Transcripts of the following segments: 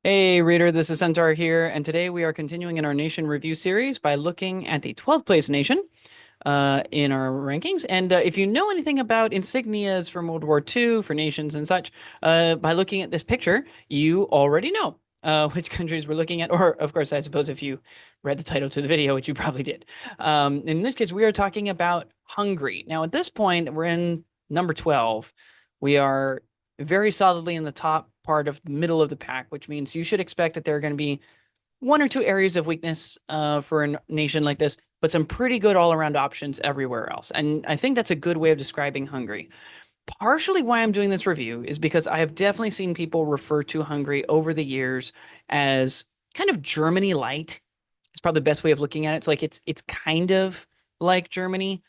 Hey reader, this is Centaur here, and today we are continuing in our nation review series by looking at the 12th place nation in our rankings. And if you know anything about insignias from World War II for nations and such, by looking at this picture, you already know which countries we're looking at. Or, of course, I suppose if you read the title to the video, which you probably did. In this case, we are talking about Hungary. Now, at this point, we're in number 12. We are very solidly in the top part of the middle of the pack, which means you should expect that there are going to be one or two areas of weakness for a nation like this, but some pretty good all-around options everywhere else. And I think that's a good way of describing Hungary. Partially why I'm doing this review is because I have definitely seen people refer to Hungary over the years as kind of Germany light. It's probably the best way of looking at it. It's like it's kind of like Germany,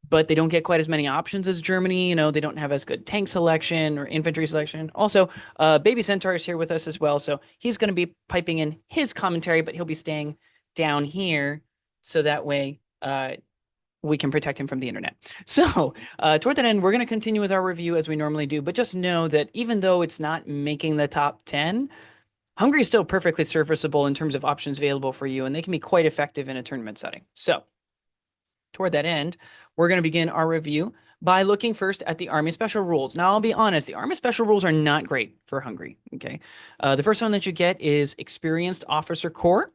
but they don't get quite as many options as Germany. They don't have as good tank selection or infantry selection. Also, Baby Centaur is here with us as well, so he's going to be piping in his commentary, but he'll be staying down here so that way we can protect him from the internet. So, toward that end, we're going to continue with our review as we normally do, but just know that even though it's not making the top 10, Hungary is still perfectly serviceable in terms of options available for you, and they can be quite effective in a tournament setting. So, toward that end, we're going to begin our review by looking first at the Army Special Rules. Now, I'll be honest, the Army Special Rules are not great for Hungary, okay? The first one that you get is Experienced Officer Corps,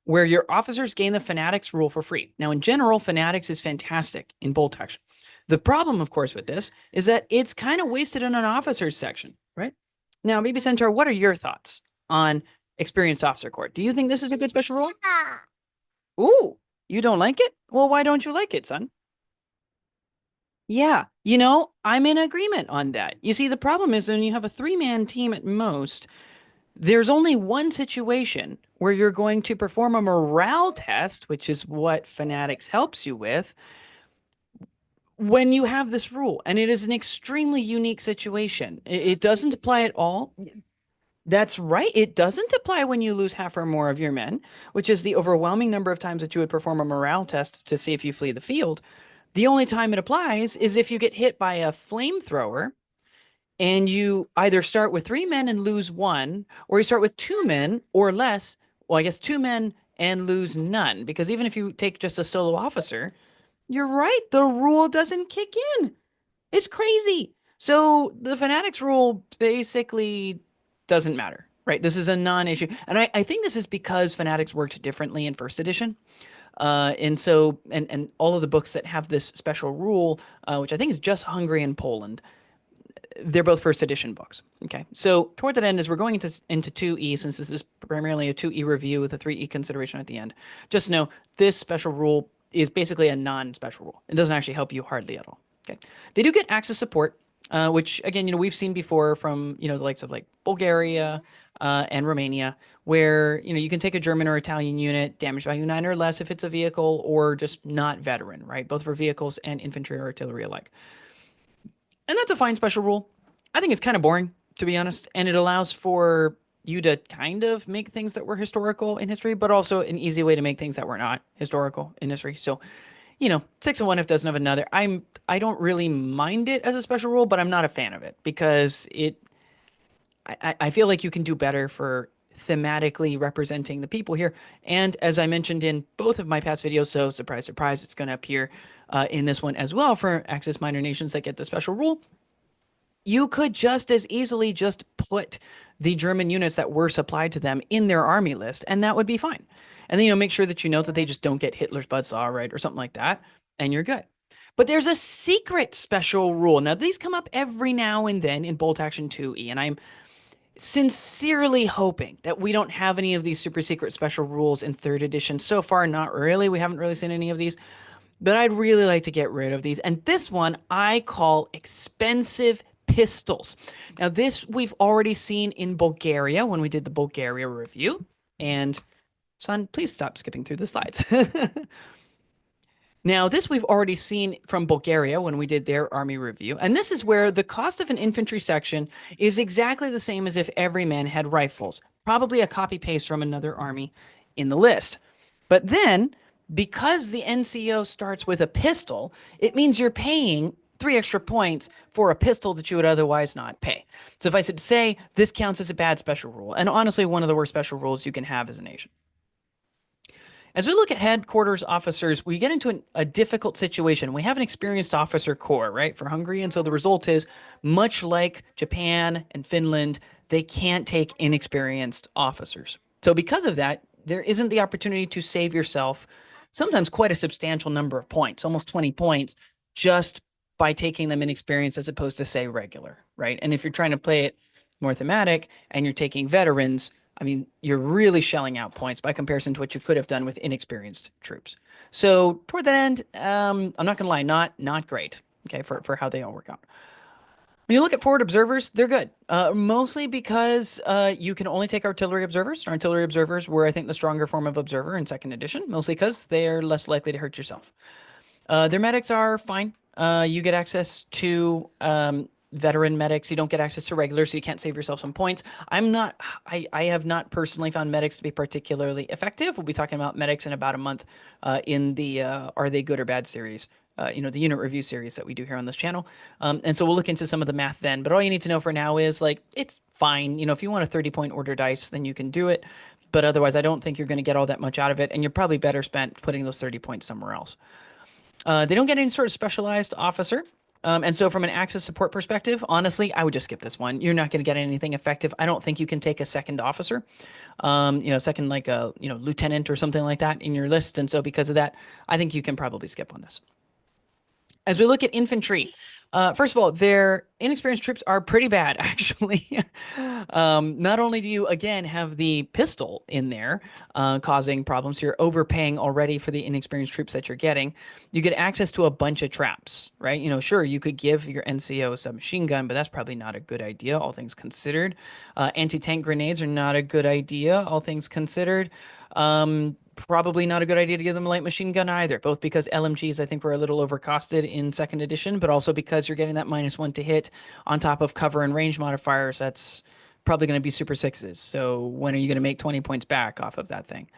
where your officers gain the Fanatics rule for free. Now, in general, Fanatics is fantastic in bolt action. The problem, of course, with this is that it's kind of wasted in an officers section, right? Now, Baby Centaur, what are your thoughts on Experienced Officer Corps? Do you think this is a good special rule? Ooh, you don't like it? Well, why don't you like it, son? Yeah, I'm in agreement on that. You see, the problem is when you have a three-man team at most, there's only one situation where you're going to perform a morale test, which is what Fanatics helps you with, when you have this rule. And it is an extremely unique situation. It doesn't apply at all. That's right. It doesn't apply when you lose half or more of your men, which is the overwhelming number of times that you would perform a morale test to see if you flee the field. The only time it applies is if you get hit by a flamethrower and you either start with three men and lose one, or you start with two men or less. Well, I guess two men and lose none, because even if you take just a solo officer, you're right. The rule doesn't kick in. It's crazy. So the Fanatics rule basically doesn't matter, right? This is a non-issue. And I think this is because Fanatics worked differently in first edition. And all of the books that have this special rule, which I think is just Hungary and Poland, they're both first edition books. Okay. So toward that end, as we're going into 2E, since this is primarily a 2E review with a 3E consideration at the end, just know this special rule is basically a non-special rule. It doesn't actually help you hardly at all. Okay. They do get Axis support, which again, we've seen before from, the likes of like Bulgaria and Romania, where, you can take a German or Italian unit, damage value 9 or less if it's a vehicle, or just not veteran, right? Both for vehicles and infantry or artillery alike. And that's a fine special rule. I think it's kind of boring, to be honest, and it allows for you to kind of make things that were historical in history, but also an easy way to make things that were not historical in history. So, 6 of one, half dozen of another. I don't really mind it as a special rule, but I'm not a fan of it because I feel like you can do better for thematically representing the people here. And as I mentioned in both of my past videos, so surprise, surprise, it's going to appear in this one as well for Axis minor nations that get the special rule. You could just as easily just put the German units that were supplied to them in their army list, and that would be fine. And then, make sure that you know that they just don't get Hitler's buzzsaw, right, or something like that, and you're good. But there's a secret special rule. Now, these come up every now and then in Bolt Action 2E, and I'm sincerely hoping that we don't have any of these super secret special rules in 3rd edition. So far, not really. We haven't really seen any of these. But I'd really like to get rid of these. And this one I call expensive pistols. Now, this we've already seen in Bulgaria when we did the Bulgaria review. And, son, please stop skipping through the slides. Now, this we've already seen from Bulgaria when we did their army review. And this is where the cost of an infantry section is exactly the same as if every man had rifles. Probably a copy-paste from another army in the list. But then, because the NCO starts with a pistol, it means you're paying three extra points for a pistol that you would otherwise not pay. Suffice it to say, this counts as a bad special rule, and honestly, one of the worst special rules you can have as a nation. As we look at headquarters officers, we get into a difficult situation. We have an experienced officer corps, right, for Hungary. And so the result is, much like Japan and Finland, they can't take inexperienced officers. So because of that, there isn't the opportunity to save yourself sometimes quite a substantial number of points, almost 20 points, just by taking them inexperienced as opposed to, say, regular, right? And if you're trying to play it more thematic and you're taking veterans, I mean, you're really shelling out points by comparison to what you could have done with inexperienced troops. So toward that end, I'm not gonna lie, not great. Okay, for how they all work out. When you look at forward observers, they're good. Mostly because you can only take artillery observers. Artillery observers were, I think, the stronger form of observer in second edition, mostly because they're less likely to hurt yourself. Their medics are fine. You get access to veteran medics. You don't get access to regulars, so you can't save yourself some points. I have not personally found medics to be particularly effective. We'll be talking about medics in about a month in the Are They Good or Bad series. The unit review series that we do here on this channel. And so we'll look into some of the math then. But all you need to know for now is, like, it's fine. If you want a 30-point order dice, then you can do it. But otherwise, I don't think you're going to get all that much out of it. And you're probably better spent putting those 30 points somewhere else. They don't get any sort of specialized officer. And so from an access support perspective, honestly, I would just skip this one. You're not going to get anything effective. I don't think you can take a second officer, second, like a, lieutenant or something like that in your list. And so because of that, I think you can probably skip on this. As we look at infantry, first of all, their inexperienced troops are pretty bad, actually. Not only do you, again, have the pistol in there causing problems, so you're overpaying already for the inexperienced troops that you're getting. You get access to a bunch of traps, right? Sure, you could give your NCO a submachine gun, but that's probably not a good idea, all things considered. Anti-tank grenades are not a good idea, all things considered. Probably not a good idea to give them a light machine gun either, both because LMGs, I think, were a little overcosted in second edition, but also because you're getting that -1 to hit on top of cover and range modifiers. That's probably going to be super sixes. So when are you going to make 20 points back off of that thing?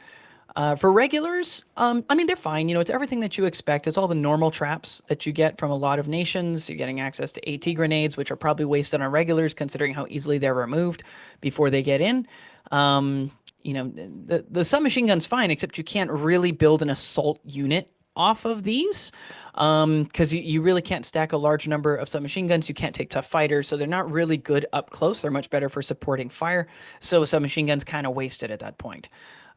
For regulars, I mean, they're fine. It's everything that you expect. It's all the normal traps that you get from a lot of nations. You're getting access to AT grenades, which are probably wasted on regulars, considering how easily they're removed before they get in. The submachine gun's fine, except you can't really build an assault unit off of these because you really can't stack a large number of submachine guns. You can't take tough fighters, so they're not really good up close. They're much better for supporting fire. So submachine guns kind of wasted at that point.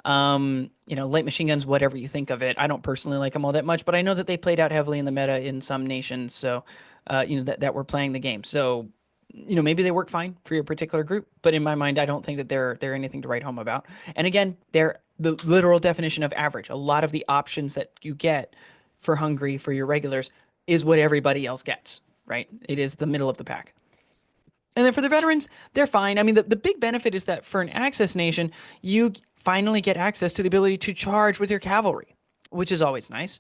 Light machine guns, whatever you think of it. I don't personally like them all that much, but I know that they played out heavily in the meta in some nations, so that were playing the game. So maybe they work fine for your particular group, but in my mind, I don't think that they're anything to write home about. And again, they're the literal definition of average. A lot of the options that you get for Hungary for your regulars is what everybody else gets, right? It is the middle of the pack. And then for the veterans, they're fine. I mean, the big benefit is that for an access nation, you finally get access to the ability to charge with your cavalry, which is always nice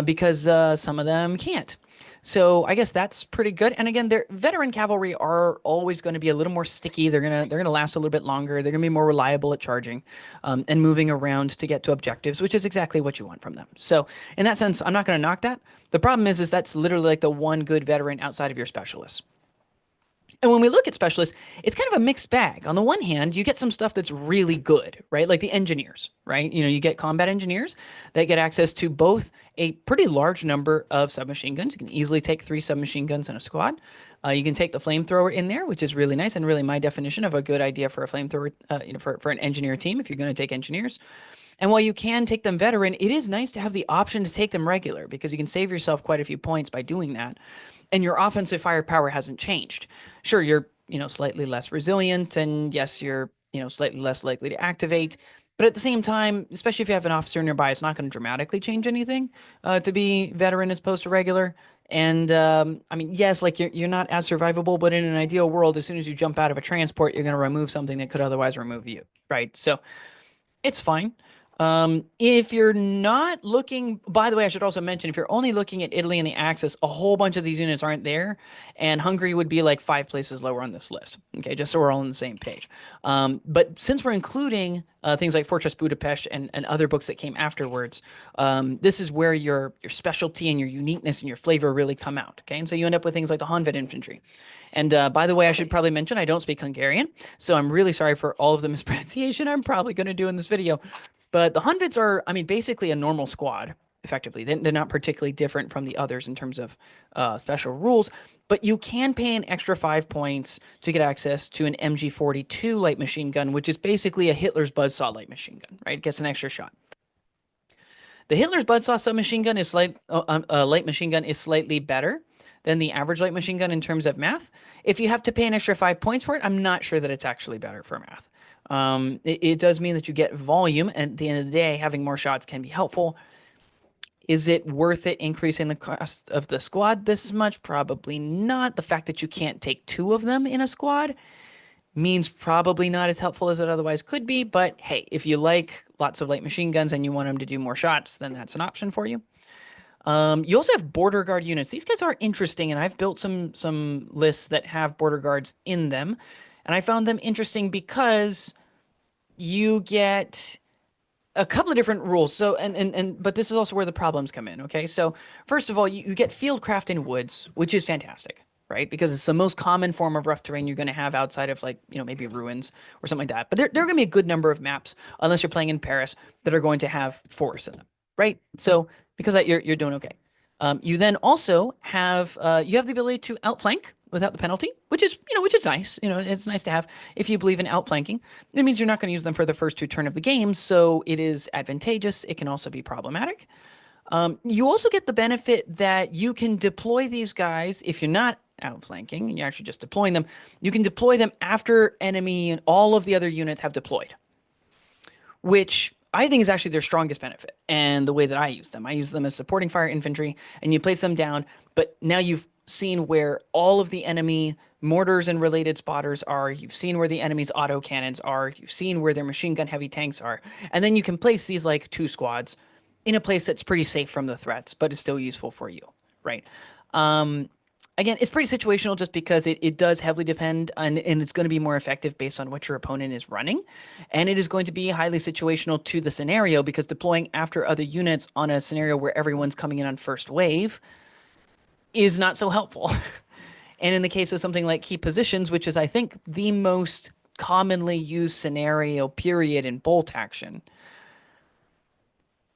because some of them can't. So I guess that's pretty good. And again, their veteran cavalry are always going to be a little more sticky. They're gonna last a little bit longer. They're gonna be more reliable at charging and moving around to get to objectives, which is exactly what you want from them. So in that sense, I'm not going to knock that. The problem is that's literally like the one good veteran outside of your specialists. And when we look at specialists, it's kind of a mixed bag. On the one hand, you get some stuff that's really good, right? Like the engineers, right? You get combat engineers that get access to both a pretty large number of submachine guns. You can easily take 3 submachine guns in a squad. You can take the flamethrower in there, which is really nice and really my definition of a good idea for a flamethrower, for an engineer team if you're going to take engineers. And while you can take them veteran, it is nice to have the option to take them regular because you can save yourself quite a few points by doing that. And your offensive firepower hasn't changed. Sure, you're, slightly less resilient, and yes, you're, slightly less likely to activate. But at the same time, especially if you have an officer nearby, it's not going to dramatically change anything to be veteran as opposed to regular. And I mean, yes, like you're not as survivable, but in an ideal world, as soon as you jump out of a transport, you're going to remove something that could otherwise remove you, right? So it's fine. If you're not looking, by the way, I should also mention if you're only looking at Italy and the Axis, a whole bunch of these units aren't there, and Hungary would be like 5 places lower on this list. Okay, just so we're all on the same page. But since we're including things like Fortress Budapest and other books that came afterwards, this is where your specialty and your uniqueness and your flavor really come out. Okay, and so you end up with things like the Honved infantry. And by the way, I should probably mention I don't speak Hungarian, so I'm really sorry for all of the mispronunciation I'm probably going to do in this video. But the Hunvids are, I mean, basically a normal squad, effectively. They're not particularly different from the others in terms of special rules, but you can pay an extra 5 points to get access to an MG42 light machine gun, which is basically a Hitler's Buzzsaw light machine gun, right? It gets an extra shot. The Hitler's Buzzsaw submachine gun is light machine gun is slightly better than the average light machine gun in terms of math. If you have to pay an extra 5 points for it, I'm not sure that it's actually better for math. It does mean that you get volume, and at the end of the day, having more shots can be helpful. Is it worth it increasing the cost of the squad this much? Probably not. The fact that you can't take two of them in a squad means probably not as helpful as it otherwise could be. But hey, if you like lots of light machine guns and you want them to do more shots, then that's an option for you. You also have border guard units. These guys are interesting, and I've built some lists that have border guards in them, and I found them interesting because you get a couple of different rules. So but this is also where the problems come in. Okay, so first of all, you get fieldcraft in woods, which is fantastic, right? Because it's the most common form of rough terrain you're going to have outside of like maybe ruins or something like that. But there are going to be a good number of maps, unless you're playing in Paris, that are going to have forests in them, right? So because of that you're doing okay. You then also have you have the ability to outflank without the penalty, which is nice. It's nice to have if you believe in outflanking. It means you're not going to use them for the first two turn of the game, so it is advantageous. It can also be problematic. You also get the benefit that you can deploy these guys if you're not outflanking and you're actually just deploying them. You can deploy them after enemy and all of the other units have deployed, which I think is actually their strongest benefit. And the way that I use them as supporting fire infantry, and you place them down, but now you've seen where all of the enemy mortars and related spotters are, you've seen where the enemy's auto cannons are, you've seen where their machine gun heavy tanks are, and then you can place these like two squads in a place that's pretty safe from the threats, but is still useful for you, right? Again, it's pretty situational just because it does heavily depend on, and it's going to be more effective based on what your opponent is running. And it is going to be highly situational to the scenario because deploying after other units on a scenario where everyone's coming in on first wave is not so helpful. And in the case of something like key positions, which is, I think, the most commonly used scenario period in bolt action,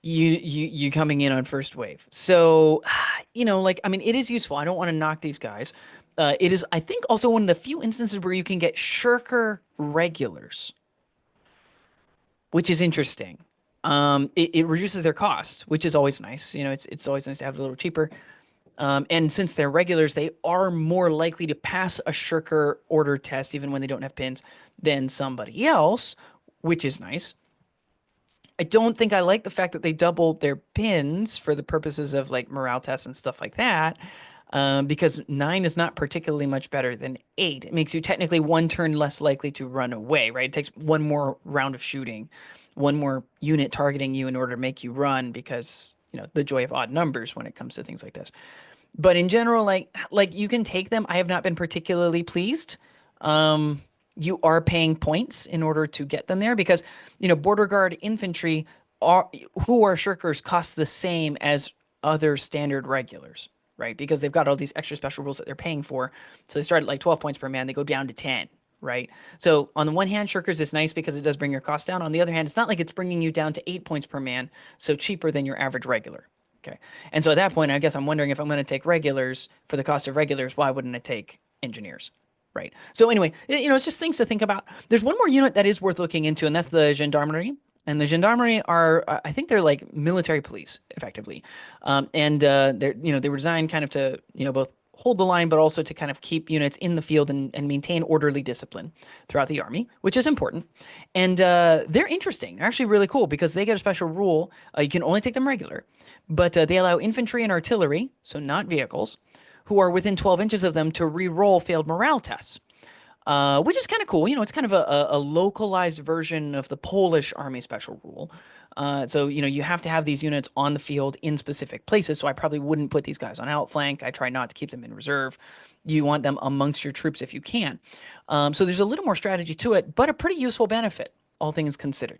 you coming in on first wave. So, I mean, it is useful. I don't want to knock these guys. It is, I think, also one of the few instances where you can get Shirker regulars, which is interesting. It reduces their cost, which is always nice. It's always nice to have it a little cheaper. And since they're regulars, they are more likely to pass a Shirker order test, even when they don't have pins, than somebody else, which is nice. I don't think I like the fact that they doubled their pins for the purposes of like morale tests and stuff like that. Because 9 is not particularly much better than 8. It makes you technically one turn less likely to run away, right? It takes one more round of shooting, one more unit targeting you in order to make you run because, the joy of odd numbers when it comes to things like this. But in general, like you can take them. I have not been particularly pleased. You are paying points in order to get them there because, border guard infantry who are shirkers cost the same as other standard regulars, right? Because they've got all these extra special rules that they're paying for. So they start at like 12 points per man. They go down to 10, right? So on the one hand, shirkers is nice because it does bring your cost down. On the other hand, it's not like it's bringing you down to 8 points per man. So cheaper than your average regular. Okay. And so at that point, I guess I'm wondering if I'm going to take regulars for the cost of regulars, why wouldn't I take engineers? Right. So anyway, it's just things to think about. There's one more unit that is worth looking into, and that's the gendarmerie. And the gendarmerie are, I think they're like military police, effectively. They were designed kind of to, both hold the line, but also to kind of keep units in the field and maintain orderly discipline throughout the army, which is important. And they're interesting. They're actually really cool because they get a special rule. You can only take them regular, but they allow infantry and artillery, so not vehicles, who are within 12 inches of them to re-roll failed morale tests. which is kind of cool. It's kind of a localized version of the Polish Army Special Rule. So, you have to have these units on the field in specific places. So I probably wouldn't put these guys on outflank. I try not to keep them in reserve. You want them amongst your troops if you can. So there's a little more strategy to it, but a pretty useful benefit, all things considered.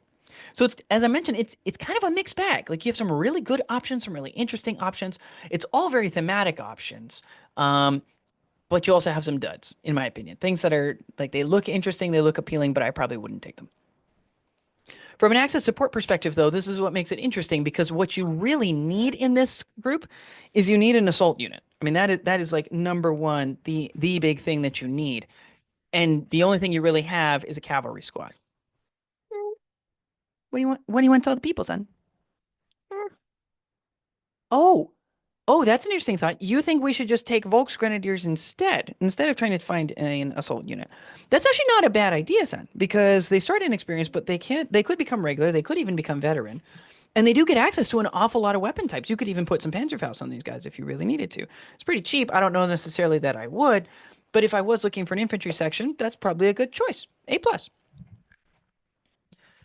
So it's, as I mentioned, it's kind of a mixed bag. Like, you have some really good options, some really interesting options. It's all very thematic options. But you also have some duds, in my opinion. Things that are like, they look interesting, they look appealing, but I probably wouldn't take them. From an access support perspective, though, this is what makes it interesting, because what you really need in this group is you need an assault unit. I mean, that is like number one, the big thing that you need. And the only thing you really have is a cavalry squad. What do you want to tell the people, son? Oh, oh, that's an interesting thought. You think we should just take Volksgrenadiers instead of trying to find an assault unit? That's actually not a bad idea, son, because they start inexperienced, but they could become regular. They could even become veteran. And they do get access to an awful lot of weapon types. You could even put some Panzerfaust on these guys if you really needed to. It's pretty cheap. I don't know necessarily that I would, but if I was looking for an infantry section, that's probably a good choice. A plus.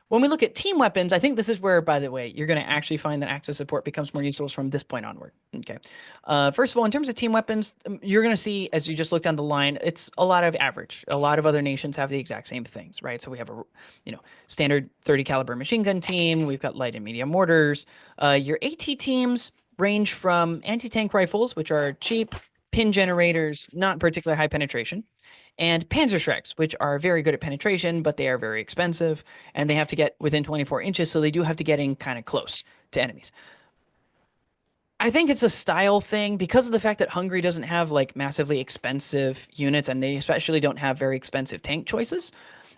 When we look at team weapons, I think this is where, by the way, you're going to actually find that access support becomes more useful from this point onward. Okay. First of all, in terms of team weapons, you're going to see, as you just look down the line, it's a lot of average. A lot of other nations have the exact same things, right? So we have a, standard 30 caliber machine gun team. We've got light and medium mortars. Your AT teams range from anti-tank rifles, which are cheap, pin generators, not particularly high penetration, and Panzerschrecks, which are very good at penetration, but they are very expensive, and they have to get within 24 inches, so they do have to get in kind of close to enemies. I think it's a style thing because of the fact that Hungary doesn't have like massively expensive units, and they especially don't have very expensive tank choices.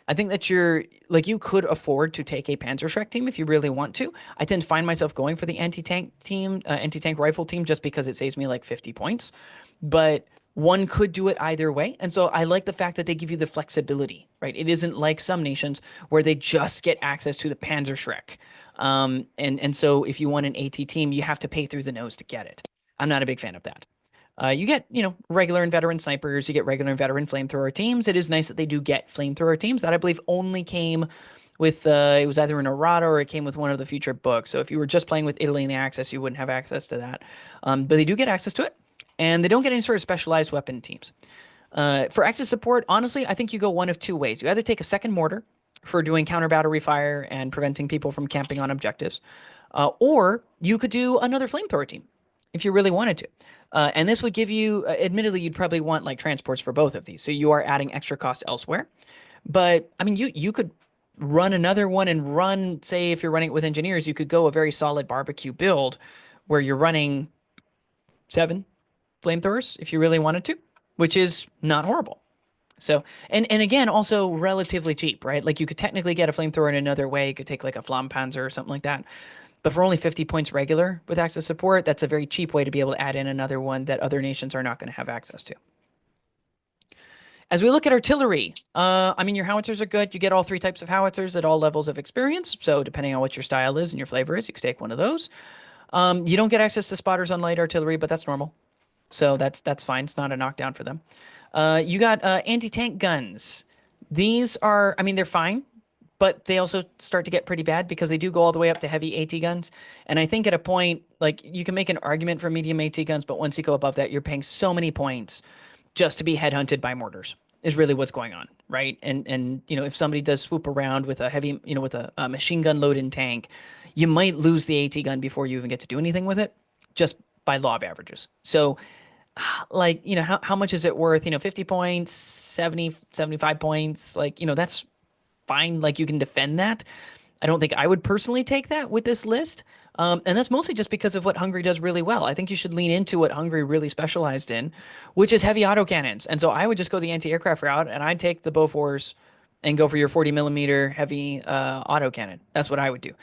I think that you could afford to take a Panzerschreck team if you really want to. I tend to find myself going for the anti-tank team, anti-tank rifle team, just because it saves me like 50 points. But one could do it either way. And so I like the fact that they give you the flexibility, right? It isn't like some nations where they just get access to the Panzerschreck. And so if you want an AT team, you have to pay through the nose to get it. I'm not a big fan of that. You get, regular and veteran snipers. You get regular and veteran flamethrower teams. It is nice that they do get flamethrower teams. That, I believe, only came with, it was either an errata or it came with one of the future books. So if you were just playing with Italy in the Access, you wouldn't have access to that. But they do get access to it. And they don't get any sort of specialized weapon teams. For access support, honestly, I think you go one of two ways. You either take a second mortar for doing counter battery fire and preventing people from camping on objectives, or you could do another flamethrower team if you really wanted to. And this would give you, admittedly, you'd probably want like transports for both of these. So you are adding extra cost elsewhere. But I mean, you could run another one and run, say, if you're running it with engineers, you could go a very solid barbecue build where you're running 7 flamethrowers if you really wanted to, which is not horrible. So, and again, also relatively cheap, right? Like, you could technically get a flamethrower in another way. You could take like a Flampanzer or something like that. But for only 50 points regular with access support, that's a very cheap way to be able to add in another one that other nations are not going to have access to. As we look at artillery, I mean, your howitzers are good. You get all 3 types of howitzers at all levels of experience. So depending on what your style is and your flavor is, you could take one of those. You don't get access to spotters on light artillery, but that's normal. So that's fine. It's not a knockdown for them. You got anti-tank guns. These are, I mean, they're fine, but they also start to get pretty bad because they do go all the way up to heavy AT guns. And I think at a point, like, you can make an argument for medium AT guns, but once you go above that, you're paying so many points just to be headhunted by mortars is really what's going on, right? And if somebody does swoop around with a heavy, with a machine gun loaded tank, you might lose the AT gun before you even get to do anything with it, just by law of averages. So, like, how much is it worth? 50 points, 70, 75 points, like, that's fine. Like, you can defend that. I don't think I would personally take that with this list. And that's mostly just because of what Hungary does really well. I think you should lean into what Hungary really specialized in, which is heavy autocannons. And so I would just go the anti-aircraft route, and I'd take the Bofors and go for your 40 millimeter heavy autocannon. That's what I would do.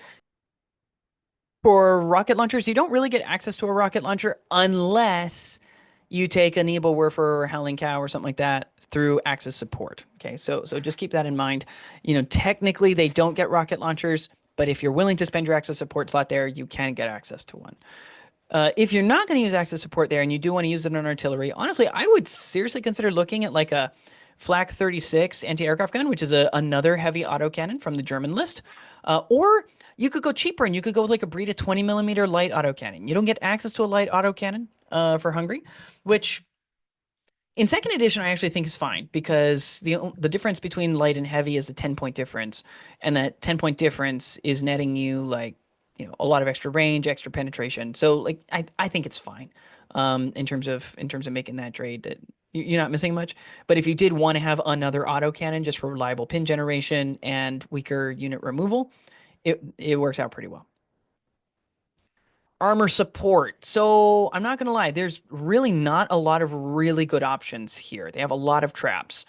For rocket launchers, you don't really get access to a rocket launcher unless you take a Nebelwerfer or a Howling Cow or something like that through access support. Okay, so just keep that in mind. Technically they don't get rocket launchers, but if you're willing to spend your access support slot there, you can get access to one. If you're not going to use access support there and you do want to use it on artillery, honestly, I would seriously consider looking at like a Flak 36 anti-aircraft gun, which is another heavy autocannon from the German list. Or you could go cheaper and you could go with like a Brita 20 millimeter light autocannon. You don't get access to a light autocannon for Hungary, which in second edition, I actually think is fine because the difference between light and heavy is a 10-point difference, and that 10-point difference is netting you like a lot of extra range, extra penetration. So like I think it's fine in terms of making that trade that you're not missing much. But if you did want to have another autocannon just for reliable pin generation and weaker unit removal, it works out pretty well. Armor support. So I'm not gonna lie, there's really not a lot of really good options here. They have a lot of traps.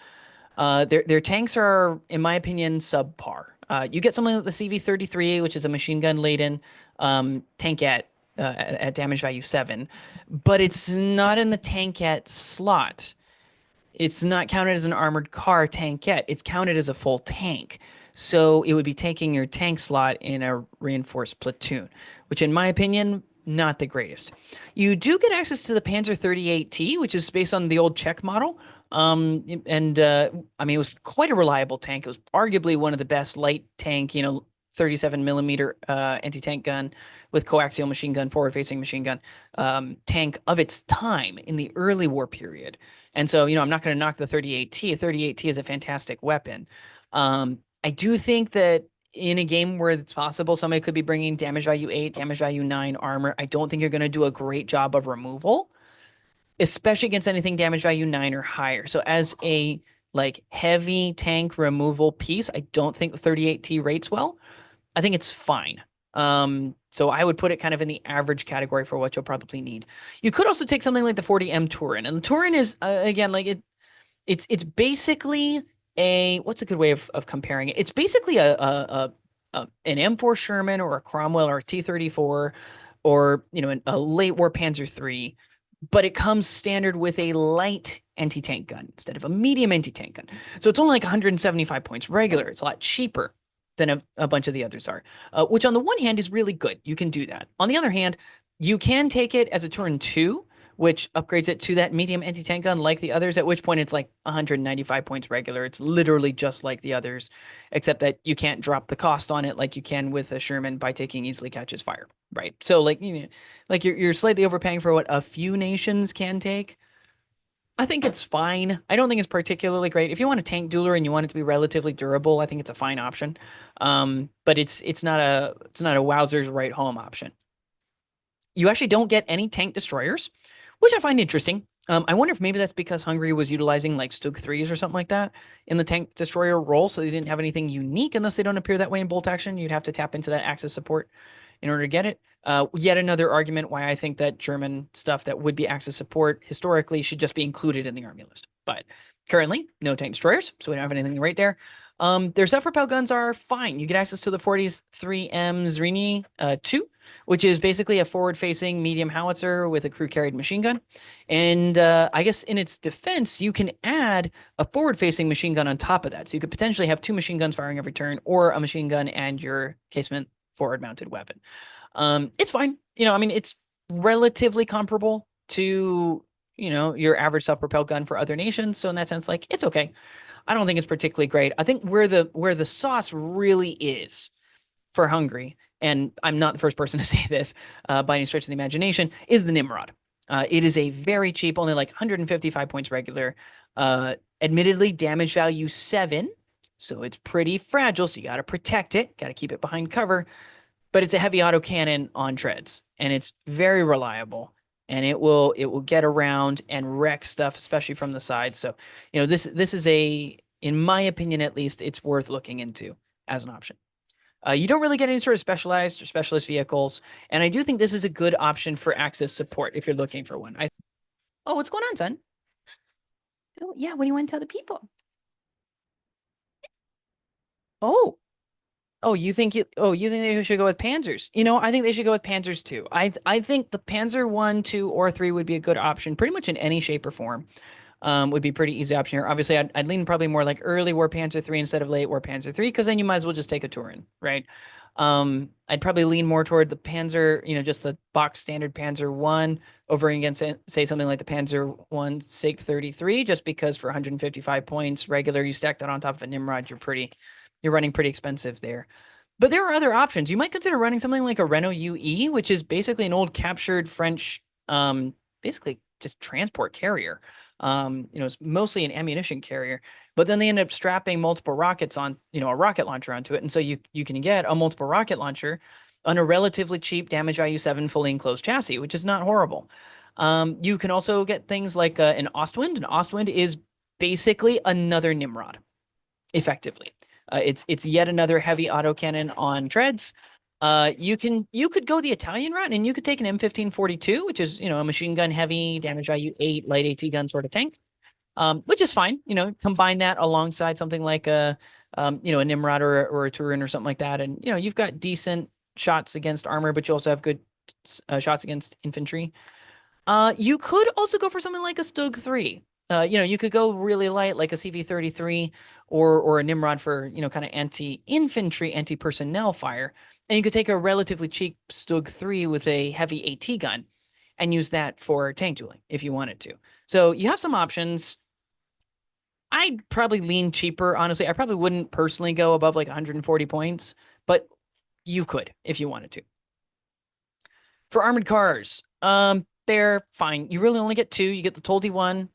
Their tanks are, in my opinion, subpar. You get something like the CV-33, which is a machine gun laden tank at damage value 7, but it's not in the tankette slot. It's not counted as an armored car tankette. It's counted as a full tank. So it would be taking your tank slot in a reinforced platoon, which in my opinion, not the greatest. You do get access to the Panzer 38T, which is based on the old Czech model. And I mean, it was quite a reliable tank. It was arguably one of the best light tank, 37 millimeter anti-tank gun with coaxial machine gun, forward-facing machine gun tank of its time in the early war period. And so, I'm not going to knock the 38T. A 38T is a fantastic weapon. I do think that in a game where it's possible somebody could be bringing damage value 8, damage value 9 armor, I don't think you're going to do a great job of removal, especially against anything damage value 9 or higher. So as a like heavy tank removal piece, I don't think the 38T rates well. I think it's fine. So I would put it kind of in the average category for what you'll probably need. You could also take something like the 40M Turin, and the Turin is again like it's basically a what's a good way of comparing it? It's basically an M4 Sherman or a Cromwell or a T-34 or a late war Panzer III, but it comes standard with a light anti-tank gun instead of a medium anti-tank gun. So it's only like 175 points regular. It's a lot cheaper than a bunch of the others are, which on the one hand is really good. You can do that. On the other hand, you can take it as a turn 2, which upgrades it to that medium anti-tank gun like the others, at which point it's like 195 points regular. It's literally just like the others, except that you can't drop the cost on it like you can with a Sherman by taking easily catches fire, right? So like, like you're slightly overpaying for what a few nations can take. I think it's fine. I don't think it's particularly great. If you want a tank dueler and you want it to be relatively durable, I think it's a fine option. But it's not a Wowzer's right home option. You actually don't get any tank destroyers, which I find interesting. I wonder if maybe that's because Hungary was utilizing like Stug 3s or something like that in the tank destroyer role, so they didn't have anything unique unless they don't appear that way in bolt action. You'd have to tap into that Axis support in order to get it. Yet another argument why I think that German stuff that would be Axis support historically should just be included in the army list. But currently, no tank destroyers, so we don't have anything right there. Their self-propelled guns are fine. You get access to the 43M Zrini 2, which is basically a forward-facing medium howitzer with a crew-carried machine gun. And I guess in its defense, you can add a forward-facing machine gun on top of that. So you could potentially have 2 machine guns firing every turn, or a machine gun and your casement forward-mounted weapon. It's fine. I mean, it's relatively comparable to, your average self-propelled gun for other nations. So in that sense, like, it's okay. I don't think it's particularly great. I think where the sauce really is for Hungary, and I'm not the first person to say this by any stretch of the imagination, is the Nimrod. It is a very cheap, only like 155 points regular. Admittedly, damage value 7, so it's pretty fragile, so you got to protect it, got to keep it behind cover, but it's a heavy autocannon on treads, and it's very reliable, and it will get around and wreck stuff, especially from the side. So, this is in my opinion at least, it's worth looking into as an option. You don't really get any sort of specialized or specialist vehicles, and I do think this is a good option for Axis support if you're looking for one. Oh, what's going on, son? Oh, yeah. What do you want to tell the people? Oh, you think they should go with Panzers? I think they should go with Panzers too. I think the Panzer 1, 2, or 3 would be a good option, pretty much in any shape or form. would be pretty easy option here. Obviously, I'd lean probably more like early War Panzer 3 instead of late War Panzer 3, because then you might as well just take a tour in, right? I'd probably lean more toward the Panzer, just the box standard Panzer 1 over against, say, something like the Panzer 1 Sig 33, just because for 155 points regular, you stack that on top of a Nimrod, you're running pretty expensive there. But there are other options. You might consider running something like a Renault UE, which is basically an old captured French, basically just transport carrier. It's mostly an ammunition carrier, but then they end up strapping multiple rockets on, a rocket launcher onto it. And so you can get a multiple rocket launcher on a relatively cheap damage value 7 fully enclosed chassis, which is not horrible. You can also get things like an Ostwind. An Ostwind is basically another Nimrod, effectively. It's yet another heavy autocannon on treads. You could go the Italian route and you could take an M1542, which is, a machine gun heavy, damage value 8, light AT gun sort of tank. Which is fine. Combine that alongside something like a Nimrod or a Turin or something like that. And, you've got decent shots against armor, but you also have good shots against infantry. You could also go for something like a Stug 3. You could go really light, like a CV-33 or a Nimrod for, kind of anti-infantry, anti-personnel fire. And you could take a relatively cheap Stug 3 with a heavy AT gun and use that for tank dueling if you wanted to. So you have some options. I'd probably lean cheaper, honestly. I probably wouldn't personally go above like 140 points, but you could if you wanted to. For armored cars, they're fine. You really only get two. You get the Toldi one,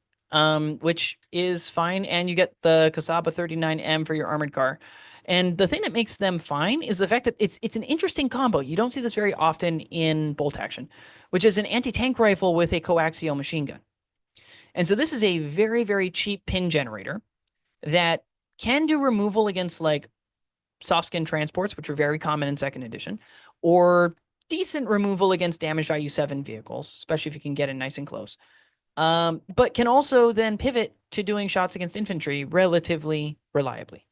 which is fine, and you get the Kasaba 39M for your armored car. And the thing that makes them fine is the fact that it's an interesting combo. You don't see this very often in bolt action, which is an anti-tank rifle with a coaxial machine gun. And so this is a very, very cheap pin generator that can do removal against like soft skin transports, which are very common in second edition, or decent removal against damage value 7 vehicles, especially if you can get in nice and close. But can also then pivot to doing shots against infantry relatively reliably.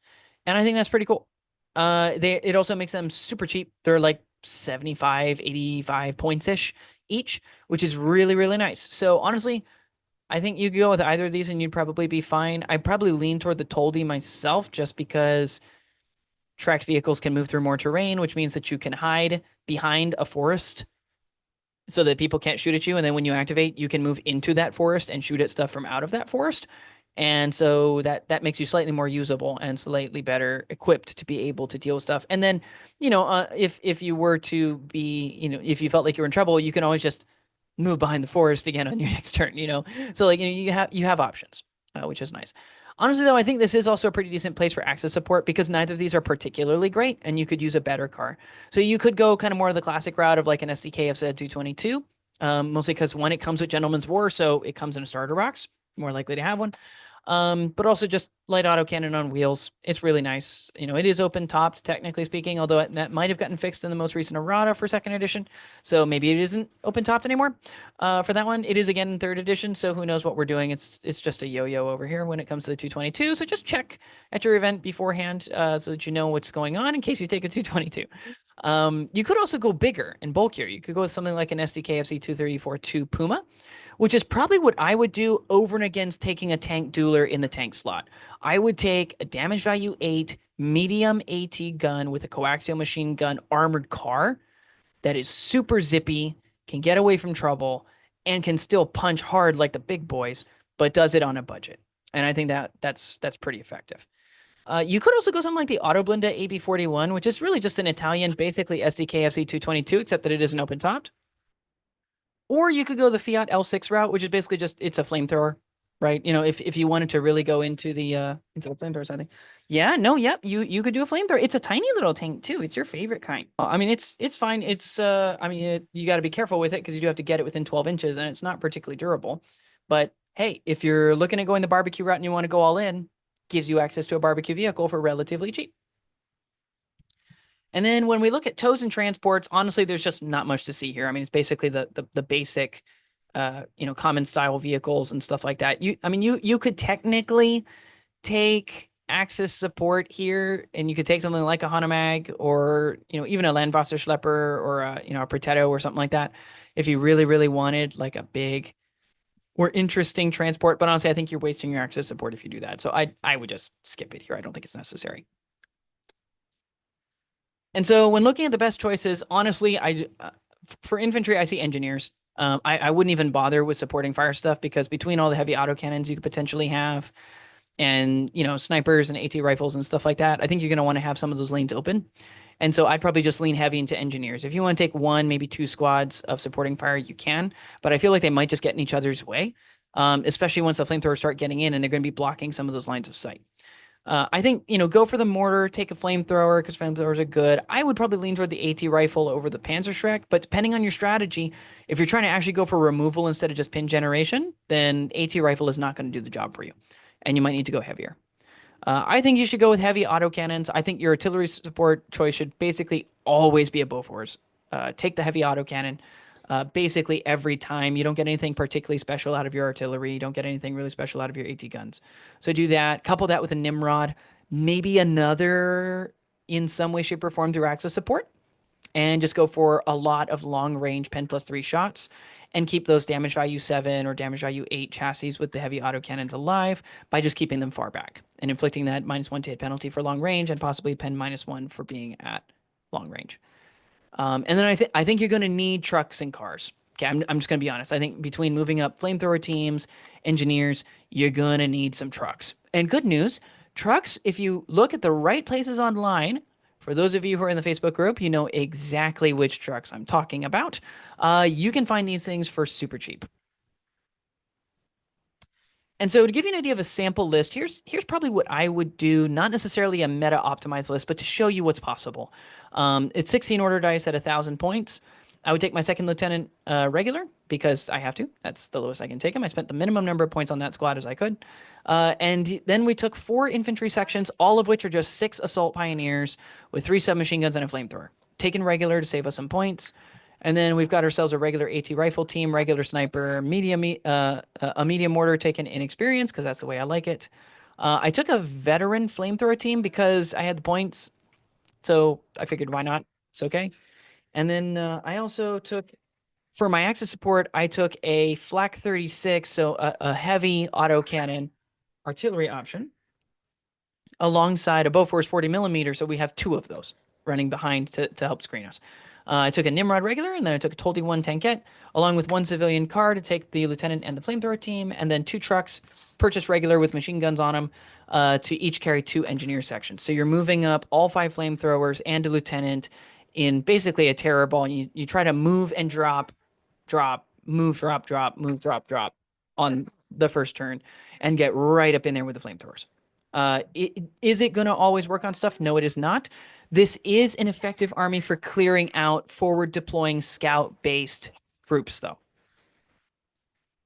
And I think that's pretty cool. It also makes them super cheap. They're like 75, 85 points-ish each, which is really, really nice. So honestly, I think you could go with either of these and you'd probably be fine. I'd probably lean toward the Toldi myself just because tracked vehicles can move through more terrain, which means that you can hide behind a forest so that people can't shoot at you. And then when you activate, you can move into that forest and shoot at stuff from out of that forest. And so that makes you slightly more usable and slightly better equipped to be able to deal with stuff. And then, if you were to be, if you felt like you were in trouble, you can always just move behind the forest again on your next turn, So like, you have options, which is nice. Honestly, though, I think this is also a pretty decent place for access support because neither of these are particularly great and you could use a better car. So you could go kind of more of the classic route of like an SDK of Z222, mostly because one, it comes with Gentleman's War, so it comes in a starter box, more likely to have one. But also just light autocannon on wheels. It's really nice. It is open topped, technically speaking, although that might have gotten fixed in the most recent errata for second edition. So maybe it isn't open topped anymore. For that one, it is again in third edition. So who knows what we're doing? It's just a yo-yo over here when it comes to the 222. So just check at your event beforehand so that you know what's going on in case you take a 222. You could also go bigger and bulkier. You could go with something like an SDKFC 234-2 Puma, which is probably what I would do over and against taking a tank dueler in the tank slot. I would take a damage value 8 medium AT gun with a coaxial machine gun armored car that is super zippy, can get away from trouble, and can still punch hard like the big boys, but does it on a budget. And I think that's pretty effective. You could also go something like the Autoblinda AB41, which is really just an Italian, basically SDKFC 222, except that it isn't open topped. Or you could go the Fiat L6 route, which is basically just it's a flamethrower, right? If you wanted to really go into the flamethrower setting. Yeah, no, yep, you could do a flamethrower. It's a tiny little tank too. It's your favorite kind. I mean, it's fine. It's you got to be careful with it because you do have to get it within 12 inches, and it's not particularly durable. But hey, if you're looking at going the barbecue route and you want to go all in, gives you access to a barbecue vehicle for relatively cheap. And then when we look at tows and transports, honestly, there's just not much to see here. I mean, it's basically the basic, common style vehicles and stuff like that. You could technically take access support here, and you could take something like a Hanomag or even a Landwasserschlepper or a Protetto or something like that, if you really really wanted like a big or interesting transport. But honestly, I think you're wasting your access support if you do that. So I would just skip it here. I don't think it's necessary. And so when looking at the best choices, honestly, for infantry, I see engineers. I wouldn't even bother with supporting fire stuff because between all the heavy autocannons you could potentially have, and snipers and AT rifles and stuff like that, I think you're going to want to have some of those lanes open. And so I'd probably just lean heavy into engineers. If you want to take one, maybe two squads of supporting fire, you can. But I feel like they might just get in each other's way, especially once the flamethrowers start getting in and they're going to be blocking some of those lines of sight. I think, go for the mortar, take a flamethrower because flamethrowers are good. I would probably lean toward the AT rifle over the Panzerschreck, but depending on your strategy, if you're trying to actually go for removal instead of just pin generation, then AT rifle is not going to do the job for you, and you might need to go heavier. I think you should go with heavy autocannons. I think your artillery support choice should basically always be a Bofors. Take the heavy autocannon. Basically every time. You don't get anything particularly special out of your artillery. You don't get anything really special out of your AT guns. So do that. Couple that with a Nimrod. Maybe another in some way, shape, or form through axis support. And just go for a lot of long range pen plus 3 shots and keep those damage value 7 or damage value 8 chassis with the heavy autocannons alive by just keeping them far back and inflicting that -1 to hit penalty for long range and possibly pen -1 for being at long range. And then I think you're going to need trucks and cars. Okay, I'm just going to be honest. I think between moving up flamethrower teams, engineers, you're going to need some trucks. And good news, trucks, if you look at the right places online, for those of you who are in the Facebook group, you know exactly which trucks I'm talking about. You can find these things for super cheap. And so to give you an idea of a sample list, here's probably what I would do, not necessarily a meta optimized list, but to show you what's possible. It's 16 order dice at 1,000 points. I would take my second lieutenant regular because I have to. That's the lowest I can take him. I spent the minimum number of points on that squad as I could. And then we took 4 infantry sections, all of which are just 6 assault pioneers with 3 submachine guns and a flamethrower. Taken regular to save us some points. And then we've got ourselves a regular AT rifle team, regular sniper, a medium mortar taken inexperienced because that's the way I like it. I took a veteran flamethrower team because I had the points, so I figured why not? It's okay. And then I also took, for my axis support, I took a Flak 36, so a heavy autocannon artillery option alongside a Bofors 40 millimeter, so we have 2 of those running behind to help screen us. I took a Nimrod regular, and then I took a Toldi 1 tankette, along with 1 civilian car to take the lieutenant and the flamethrower team, and then 2 trucks, purchased regular with machine guns on them, to each carry 2 engineer sections. So you're moving up all 5 flamethrowers and a lieutenant in basically a terror ball, and you try to move and drop, move, drop on the first turn, and get right up in there with the flamethrowers. Is it going to always work on stuff? No, it is not. This is an effective army for clearing out forward deploying scout based groups, though.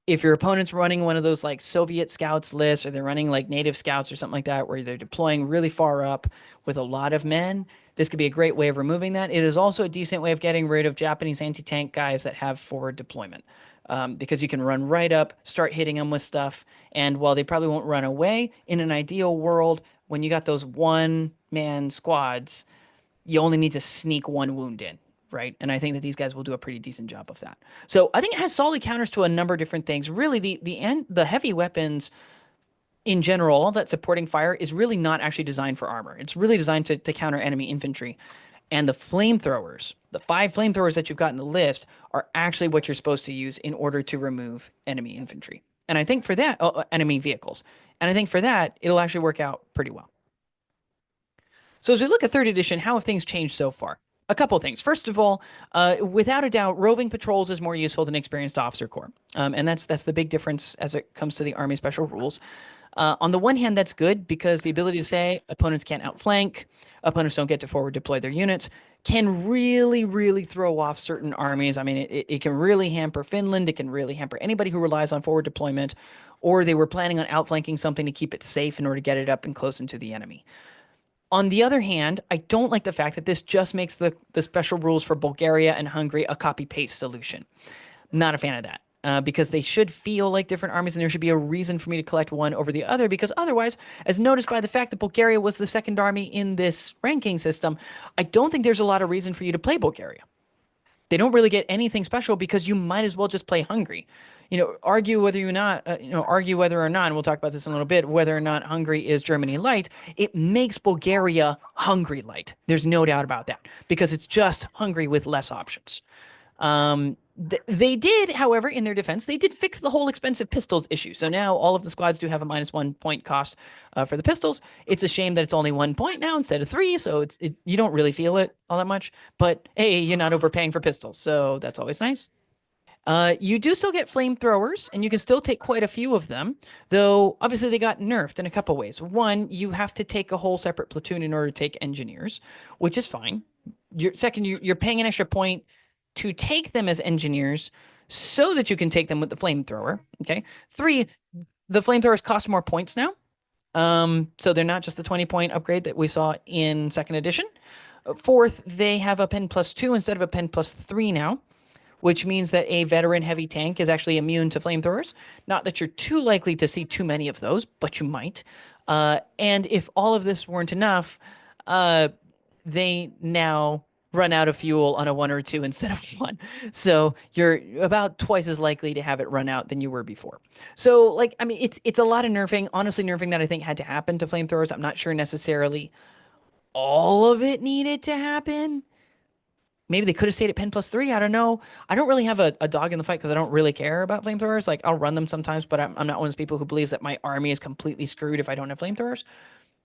If your opponent's running one of those like Soviet scouts lists, or they're running like native scouts or something like that, where they're deploying really far up with a lot of men, this could be a great way of removing that. It is also a decent way of getting rid of Japanese anti-tank guys that have forward deployment. Because you can run right up, start hitting them with stuff, and while they probably won't run away, in an ideal world, when you got those one-man squads, you only need to sneak 1 wound in, right? And I think that these guys will do a pretty decent job of that. So I think it has solid counters to a number of different things. Really, the heavy weapons in general, all that supporting fire is really not actually designed for armor. It's really designed to counter enemy infantry. And the flamethrowers, the 5 flamethrowers that you've got in the list, are actually what you're supposed to use in order to remove enemy infantry. And I think for that, enemy vehicles. And I think for that, it'll actually work out pretty well. So as we look at 3rd edition, how have things changed so far? A couple things. First of all, without a doubt, roving patrols is more useful than experienced officer corps. And that's the big difference as it comes to the Army special rules. On the one hand, that's good because the ability to say opponents can't outflank, opponents don't get to forward deploy their units, can really, really throw off certain armies. I mean, it can really hamper Finland. It can really hamper anybody who relies on forward deployment, or they were planning on outflanking something to keep it safe in order to get it up and close into the enemy. On the other hand, I don't like the fact that this just makes the special rules for Bulgaria and Hungary a copy-paste solution. Not a fan of that. Because they should feel like different armies, and there should be a reason for me to collect one over the other, because otherwise, as noticed by the fact that Bulgaria was the 2nd army in this ranking system, I don't think there's a lot of reason for you to play Bulgaria. they don't really get anything special because you might as well just play Hungary. Argue whether you not, argue whether or not, and we'll talk about this in a little bit, whether or not Hungary is Germany light. It makes Bulgaria Hungary light. There's no doubt about that because it's just Hungary with less options. They did, however, in their defense, they did fix the whole expensive pistols issue. So now all of the squads do have a -1 point cost for the pistols. It's a shame that it's only 1 point now instead of three, so you don't really feel it all that much. But hey, you're not overpaying for pistols, so that's always nice. You do still get flamethrowers, and you can still take quite a few of them, though obviously they got nerfed in a couple ways. One, you have to take a whole separate platoon in order to take engineers, which is fine. Second, you're paying an extra point to take them as engineers so that you can take them with the flamethrower. Okay. Three, the flamethrowers cost more points now. So they're not just the 20-point upgrade that we saw in second edition. Fourth, they have a pen +2 instead of a pen +3 now, which means that a veteran heavy tank is actually immune to flamethrowers. Not that you're too likely to see too many of those, but you might. And if all of this weren't enough, they now run out of fuel on a 1 or 2 instead of 1. So you're about twice as likely to have it run out than you were before. So, like, I mean, it's a lot of nerfing. Honestly, nerfing that I think had to happen to flamethrowers. I'm not sure necessarily all of it needed to happen. Maybe they could have stayed at pen +3. I don't know. I don't really have a dog in the fight because I don't really care about flamethrowers. Like, I'll run them sometimes, but I'm not one of those people who believes that my army is completely screwed if I don't have flamethrowers.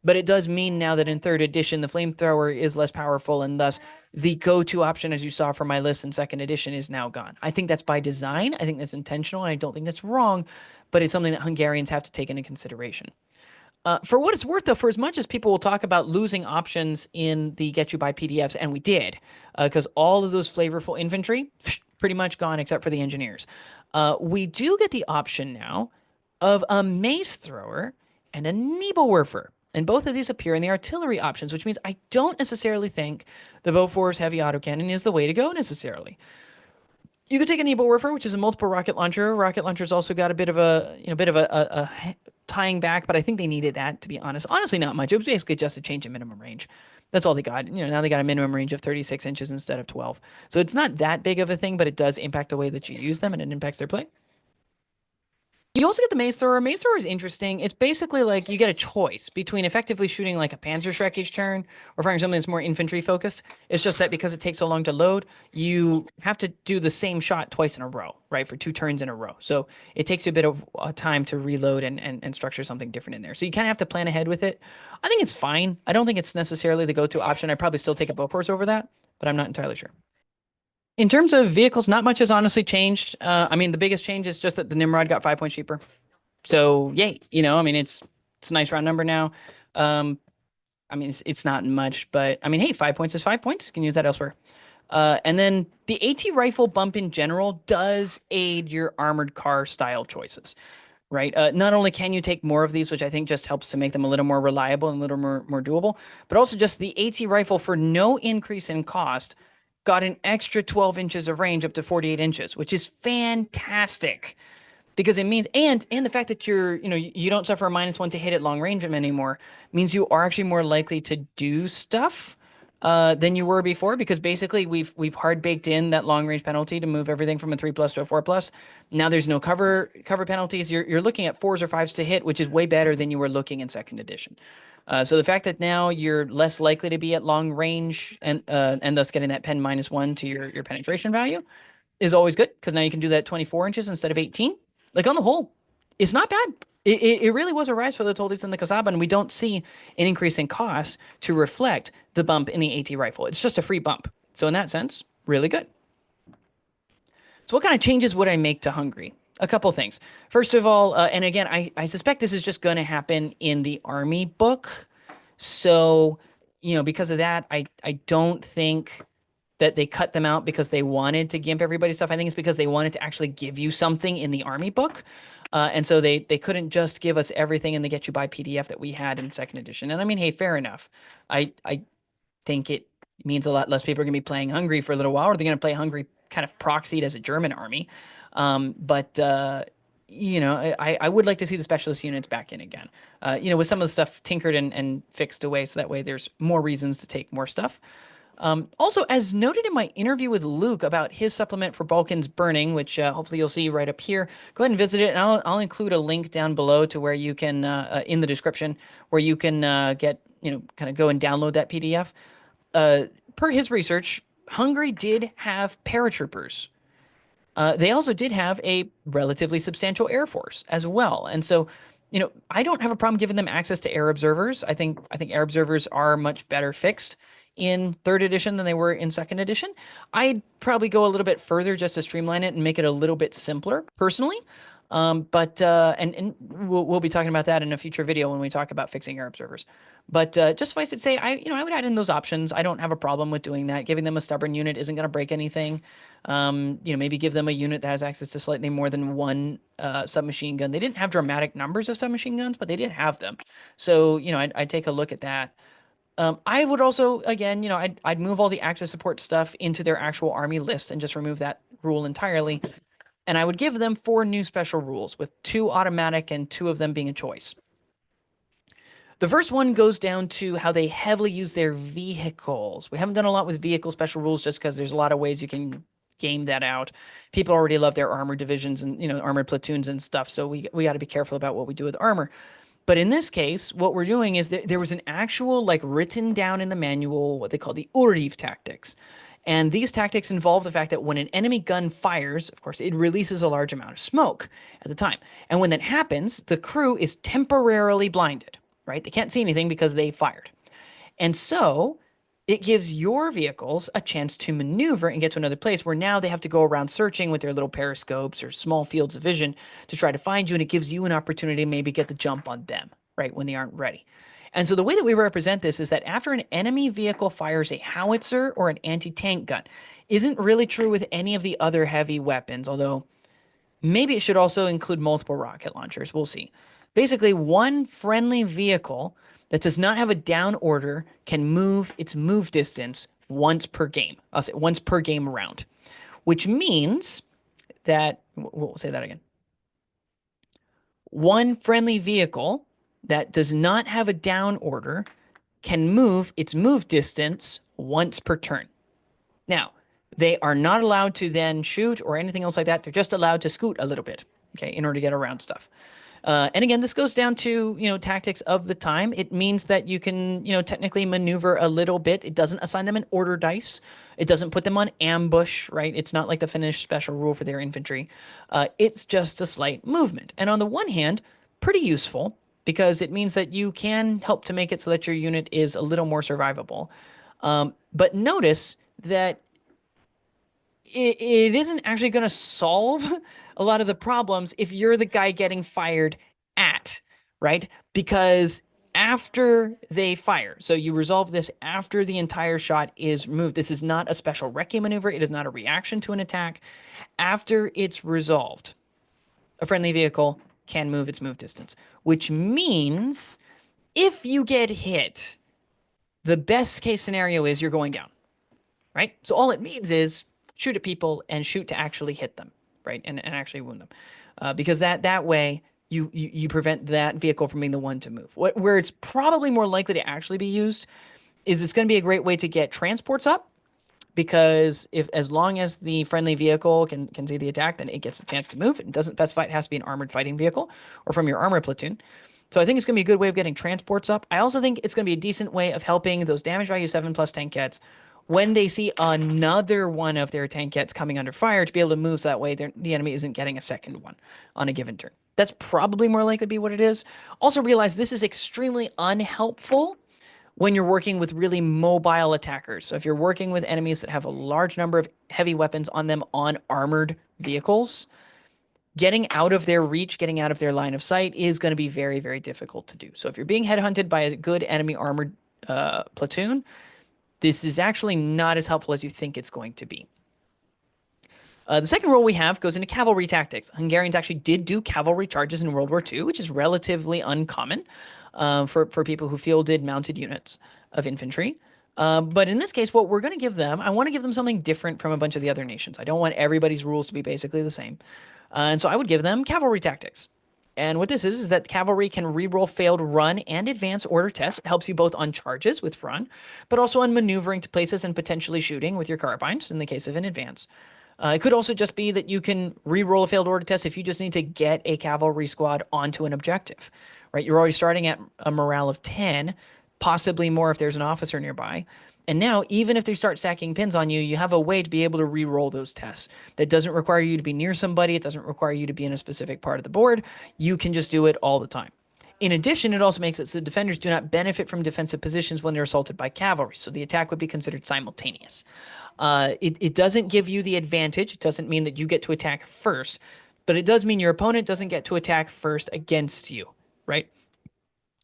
But it does mean now that in third edition, the flamethrower is less powerful, and thus the go-to option, as you saw from my list in second edition, is now gone. I think that's by design. I think that's intentional, and I don't think that's wrong, but it's something that Hungarians have to take into consideration. For what it's worth, though, for as much as people will talk about losing options in the Get You By PDFs, and we did, because all of those flavorful infantry, pretty much gone except for the engineers, we do get the option now of a mace thrower and a Nebelwerfer. And both of these appear in the artillery options, which means I don't necessarily think the Bofors heavy autocannon is the way to go necessarily. You could take a Nebelwerfer, which is a multiple rocket launcher. Rocket launcher's also got a bit of a tying back, but I think they needed that, to be honest. Honestly, not much. It was basically just a change in minimum range. That's all they got. Now they got a minimum range of 36 inches instead of 12. So it's not that big of a thing, but it does impact the way that you use them, and it impacts their play. You also get the mace thrower. Mace thrower is interesting. It's basically like you get a choice between effectively shooting like a Panzerschreck each turn or firing something that's more infantry focused. It's just that because it takes so long to load, you have to do the same shot twice in a row, right? For 2 turns in a row. So it takes you a bit of time to reload and structure something different in there. So you kind of have to plan ahead with it. I think it's fine. I don't think it's necessarily the go-to option. I'd probably still take a Bofors over that, but I'm not entirely sure. In terms of vehicles, not much has honestly changed. I mean, the biggest change is just that the Nimrod got 5 points cheaper. So yay, I mean, it's a nice round number now. Um, I mean, it's not much, but I mean, hey, 5 points is 5 points. You can use that elsewhere. And then the AT rifle bump in general does aid your armored car style choices, right? Not only can you take more of these, which I think just helps to make them a little more reliable and a little more doable, but also just the AT rifle for no increase in cost got an extra 12 inches of range up to 48 inches, which is fantastic because it means and the fact that you don't suffer a -1 to hit at long range anymore means you are actually more likely to do stuff than you were before because basically we've hard baked in that long range penalty to move everything from a 3+ to a 4+. Now there's no cover penalties. You're looking at 4s or 5s to hit, which is way better than you were looking in second edition. So the fact that now you're less likely to be at long range and thus getting that pen -1 to your penetration value is always good because now you can do that 24 inches instead of 18. Like on the whole, it's not bad. It really was a rise for the Toldis and the Kasaba, and we don't see an increase in cost to reflect the bump in the AT rifle. It's just a free bump. So in that sense, really good. So what kind of changes would I make to Hungary? A couple things. First of all, and again, I suspect this is just going to happen in the army book. So, because of that, I don't think that they cut them out because they wanted to gimp everybody's stuff. I think it's because they wanted to actually give you something in the army book. And so they couldn't just give us everything in the Get You By PDF that we had in second edition. And I mean, hey, fair enough. I think it means a lot less people are going to be playing Hungary for a little while, or they're going to play Hungary kind of proxied as a German army. But I would like to see the specialist units back in again. With some of the stuff tinkered and fixed away, so that way there's more reasons to take more stuff. Also, as noted in my interview with Luke about his supplement for Balkans burning, which hopefully you'll see right up here, go ahead and visit it. And I'll include a link down below to where you can, in the description, where you can get, kind of go and download that PDF. Uh, per his research, Hungary did have paratroopers. They also did have a relatively substantial air force as well, and so, I don't have a problem giving them access to air observers. I think air observers are much better fixed in third edition than they were in second edition. I'd probably go a little bit further just to streamline it and make it a little bit simpler, personally. But and we'll be talking about that in a future video when we talk about fixing air observers. But just suffice it to say, I would add in those options. I don't have a problem with doing that. Giving them a stubborn unit isn't going to break anything. Maybe give them a unit that has access to slightly more than one submachine gun. They didn't have dramatic numbers of submachine guns, but they did have them. So, I'd take a look at that. I would also, again, I'd move all the access support stuff into their actual army list and just remove that rule entirely. And I would give them 4 new special rules, with 2 automatic and 2 of them being a choice. The first one goes down to how they heavily use their vehicles. We haven't done a lot with vehicle special rules just because there's a lot of ways you can game that out. People already love their armored divisions and, armored platoons and stuff, so we got to be careful about what we do with armor. But in this case, what we're doing is that there was an actual, like, written down in the manual, what they call the Uriv tactics. And these tactics involve the fact that when an enemy gun fires, of course, it releases a large amount of smoke at the time. And when that happens, the crew is temporarily blinded, right? They can't see anything because they fired. And so it gives your vehicles a chance to maneuver and get to another place where now they have to go around searching with their little periscopes or small fields of vision to try to find you. And it gives you an opportunity to maybe get the jump on them, right, when they aren't ready. And so the way that we represent this is that after an enemy vehicle fires a howitzer or an anti-tank gun, isn't really true with any of the other heavy weapons, although maybe it should also include multiple rocket launchers. We'll see. Basically, one friendly vehicle that does not have a down order can move its move distance once per game. I'll say once per game round, which means that, we'll say that again. One friendly vehicle that does not have a down order can move its move distance once per turn. Now, they are not allowed to then shoot or anything else like that. They're just allowed to scoot a little bit, okay, in order to get around stuff. And again, this goes down to, tactics of the time. It means that you can, technically maneuver a little bit. It doesn't assign them an order dice. It doesn't put them on ambush, right? It's not like the Finnish special rule for their infantry. It's just a slight movement. And on the one hand, pretty useful because it means that you can help to make it so that your unit is a little more survivable. But notice that it isn't actually going to solve a lot of the problems if you're the guy getting fired at, right? Because after they fire, so you resolve this after the entire shot is removed. This is not a special recce maneuver. It is not a reaction to an attack. After it's resolved, a friendly vehicle can move its move distance, which means if you get hit, the best case scenario is you're going down, right? So all it means is shoot at people and shoot to actually hit them, right? And actually wound them. Because that way you prevent that vehicle from being the one to move. Where it's probably more likely to actually be used is it's going to be a great way to get transports up, because as long as the friendly vehicle can see the attack, then it gets a chance to move. It doesn't specify it has to be an armored fighting vehicle or from your armor platoon. So I think it's going to be a good way of getting transports up. I also think it's going to be a decent way of helping those damage value 7+ tankettes when they see another one of their tankettes coming under fire to be able to move so that way the enemy isn't getting a second one on a given turn. That's probably more likely to be what it is. Also realize this is extremely unhelpful when you're working with really mobile attackers. So if you're working with enemies that have a large number of heavy weapons on them on armored vehicles, getting out of their reach, getting out of their line of sight is going to be very, very difficult to do. So if you're being headhunted by a good enemy armored platoon, this is actually not as helpful as you think it's going to be. The second rule we have goes into cavalry tactics. Hungarians actually did do cavalry charges in World War II, which is relatively uncommon for people who fielded mounted units of infantry. But in this case, what we're going to give them, I want to give them something different from a bunch of the other nations. I don't want everybody's rules to be basically the same. And so I would give them cavalry tactics. And what this is that cavalry can reroll failed run and advance order tests. It helps you both on charges with run, but also on maneuvering to places and potentially shooting with your carbines in the case of an advance. It could also just be that you can re-roll a failed order test if you just need to get a cavalry squad onto an objective, right? You're already starting at a morale of 10, possibly more if there's an officer nearby. And now, even if they start stacking pins on you, you have a way to be able to re-roll those tests. That doesn't require you to be near somebody. It doesn't require you to be in a specific part of the board. You can just do it all the time. In addition, it also makes it so the defenders do not benefit from defensive positions when they're assaulted by cavalry, so the attack would be considered simultaneous. It doesn't give you the advantage. It doesn't mean that you get to attack first, but it does mean your opponent doesn't get to attack first against you, right?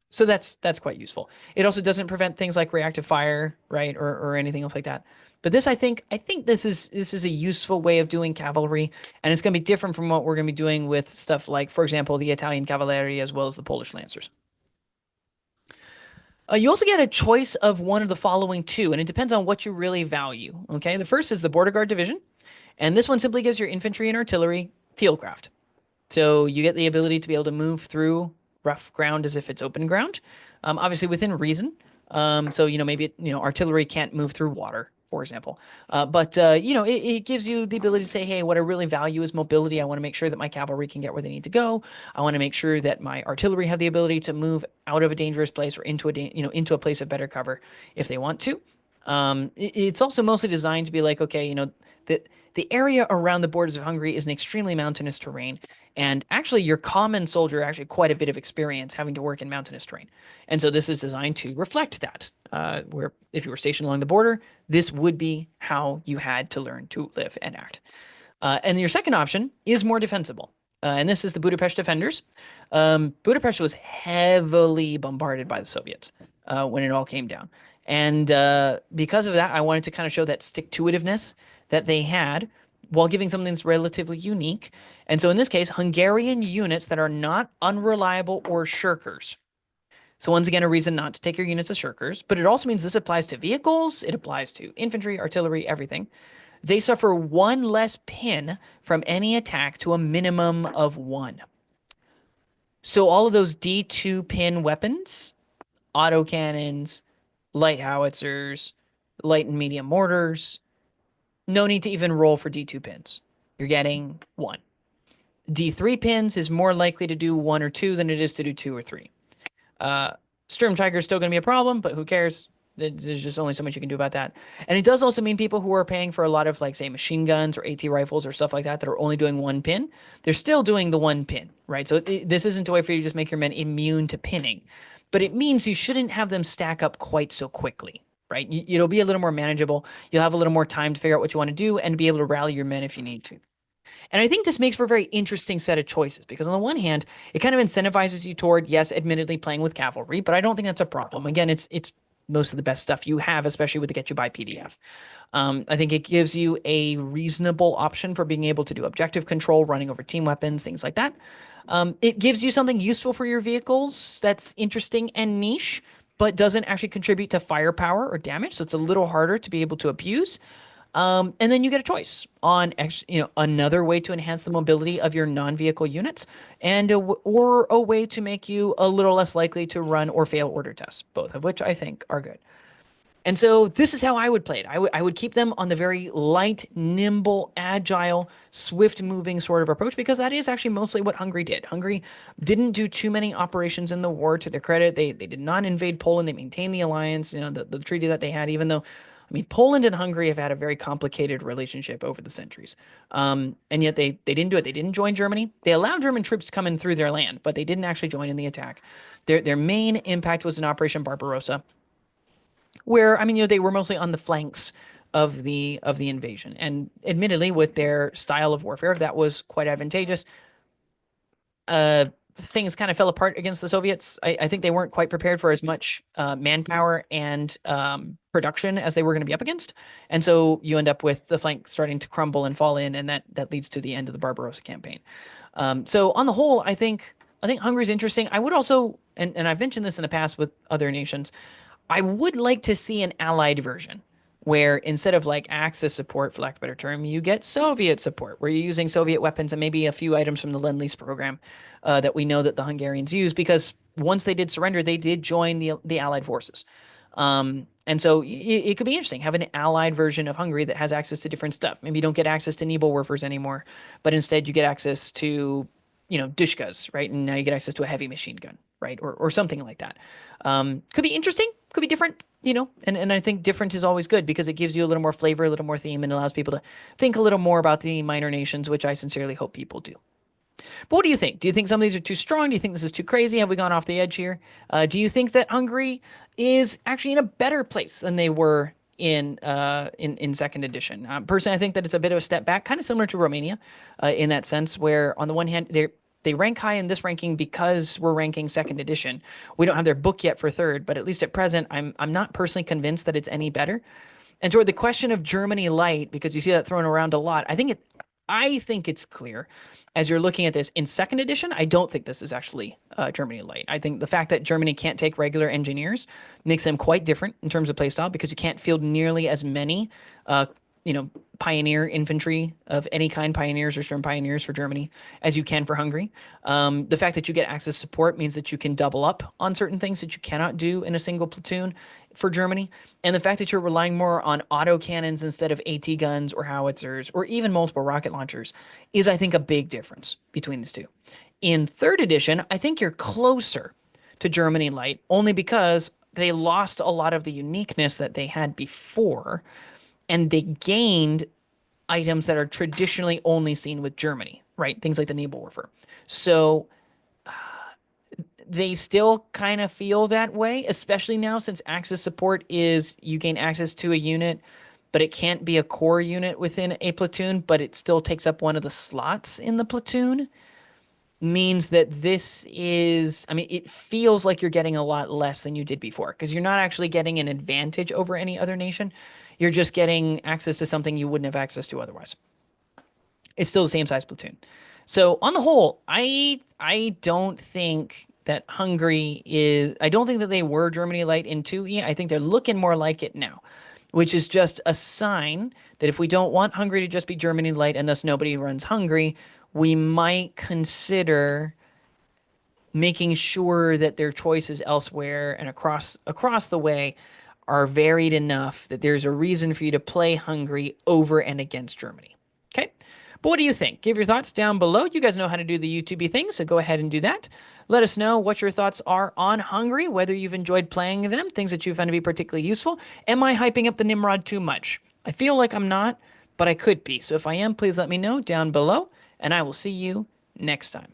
So that's quite useful. It also doesn't prevent things like reactive fire, right, or anything else like that. But this, I think this is a useful way of doing cavalry, and it's going to be different from what we're going to be doing with stuff like, for example, the Italian cavalry as well as the Polish lancers. You also get a choice of one of the following two, and it depends on what you really value. Okay, the first is the border guard division, and this one simply gives your infantry and artillery fieldcraft. So you get the ability to be able to move through rough ground as if it's open ground, obviously within reason. So maybe artillery can't move through water, for example. But it gives you the ability to say, hey, what I really value is mobility. I want to make sure that my cavalry can get where they need to go. I want to make sure that my artillery have the ability to move out of a dangerous place or into into a place of better cover if they want to. It's also mostly designed to be like, okay, the area around the borders of Hungary is an extremely mountainous terrain, and actually your common soldier actually quite a bit of experience having to work in mountainous terrain. And so this is designed to reflect that, where if you were stationed along the border, this would be how you had to learn to live and act. And your second option is more defensible. And this is the Budapest defenders. Budapest was heavily bombarded by the Soviets when it all came down. And because of that, I wanted to kind of show that stick-to-itiveness that they had while giving something that's relatively unique. And so in this case, Hungarian units that are not unreliable or shirkers. So once again, a reason not to take your units as shirkers, but it also means this applies to vehicles, it applies to infantry, artillery, everything. They suffer one less pin from any attack to a minimum of one. So all of those D2 pin weapons, autocannons, light howitzers, light and medium mortars, no need to even roll for D2 pins. You're getting one. D3 pins is more likely to do one or two than it is to do two or three. Sturm Tiger is still going to be a problem, but who cares? There's just only so much you can do about that. And it does also mean people who are paying for a lot of, like, say, machine guns or AT rifles or stuff like that are only doing one pin. They're still doing the one pin, right? So this isn't a way for you to just make your men immune to pinning. But it means you shouldn't have them stack up quite so quickly, right? It'll be a little more manageable. You'll have a little more time to figure out what you want to do and be able to rally your men if you need to. And I think this makes for a very interesting set of choices because on the one hand, it kind of incentivizes you toward, yes, admittedly playing with cavalry, but I don't think that's a problem. Again, it's most of the best stuff you have, especially with the Get You By PDF. I think it gives you a reasonable option for being able to do objective control, running over team weapons, things like that. It gives you something useful for your vehicles that's interesting and niche, but doesn't actually contribute to firepower or damage, so it's a little harder to be able to abuse. And then you get a choice on another way to enhance the mobility of your non-vehicle units, and or a way to make you a little less likely to run or fail order tests, both of which I think are good. And so this is how I would play it. I would keep them on the very light, nimble, agile, swift-moving sort of approach because that is actually mostly what Hungary did. Hungary didn't do too many operations in the war. To their credit, they did not invade Poland. They maintained the alliance, the treaty that they had, even though, I mean, Poland and Hungary have had a very complicated relationship over the centuries. And yet they didn't do it. They didn't join Germany. They allowed German troops to come in through their land, but they didn't actually join in the attack. Their main impact was in Operation Barbarossa, where, I mean, they were mostly on the flanks of the invasion. And admittedly, with their style of warfare, that was quite advantageous. Things kind of fell apart against the Soviets. I think they weren't quite prepared for as much manpower and production as they were going to be up against. And so you end up with the flank starting to crumble and fall in, and that leads to the end of the Barbarossa campaign. So on the whole, I think Hungary's interesting. I would also, and I've mentioned this in the past with other nations, I would like to see an allied version where instead of like Axis support, for lack of a better term, you get Soviet support, where you're using Soviet weapons and maybe a few items from the Lend-Lease program that we know that the Hungarians use because once they did surrender, they did join the Allied forces. And so it could be interesting. Have an allied version of Hungary that has access to different stuff. Maybe you don't get access to Nebelwerfers anymore, but instead you get access to, Dishkas, right? And now you get access to a heavy machine gun, right? Or something like that. Could be interesting, could be different, and I think different is always good because it gives you a little more flavor, a little more theme, and allows people to think a little more about the minor nations, which I sincerely hope people do. But what do you think? Do you think some of these are too strong? Do you think this is too crazy? Have we gone off the edge here? Do you think that Hungary is actually in a better place than they were in second edition? Personally, I think that it's a bit of a step back, kind of similar to Romania, in that sense, where on the one hand they rank high in this ranking because we're ranking second edition. We don't have their book yet for third, but at least at present, I'm not personally convinced that it's any better. And toward the question of Germany Lite, because you see that thrown around a lot, I think it's clear as you're looking at this in second edition. I don't think this is actually Germany Lite. I think the fact that Germany can't take regular engineers makes them quite different in terms of playstyle because you can't field nearly as many, pioneer infantry of any kind, pioneers or Sturm pioneers for Germany, as you can for Hungary. The fact that you get Axis support means that you can double up on certain things that you cannot do in a single platoon for Germany. And the fact that you're relying more on auto cannons instead of AT guns or howitzers or even multiple rocket launchers is, I think, a big difference between these two. In third edition, I think you're closer to Germany Light only because they lost a lot of the uniqueness that they had before and they gained items that are traditionally only seen with Germany, right? Things like the Nebelwerfer. So they still kind of feel that way, especially now since Axis support is you gain access to a unit, but it can't be a core unit within a platoon, but it still takes up one of the slots in the platoon. Means that this is, I mean, it feels like you're getting a lot less than you did before because you're not actually getting an advantage over any other nation. You're just getting access to something you wouldn't have access to otherwise. It's still the same size platoon. So on the whole, I don't think that Hungary is. I don't think that they were Germany Light in 2E. I think they're looking more like it now, which is just a sign that if we don't want Hungary to just be Germany Light and thus nobody runs Hungary, we might consider making sure that their choices elsewhere and across the way are varied enough that there's a reason for you to play Hungary over and against Germany. Okay? But what do you think? Give your thoughts down below. You guys know how to do the YouTubey thing, so go ahead and do that. Let us know what your thoughts are on Hungary, whether you've enjoyed playing them, things that you found to be particularly useful. Am I hyping up the Nimrod too much? I feel like I'm not, but I could be. So if I am, please let me know down below, and I will see you next time.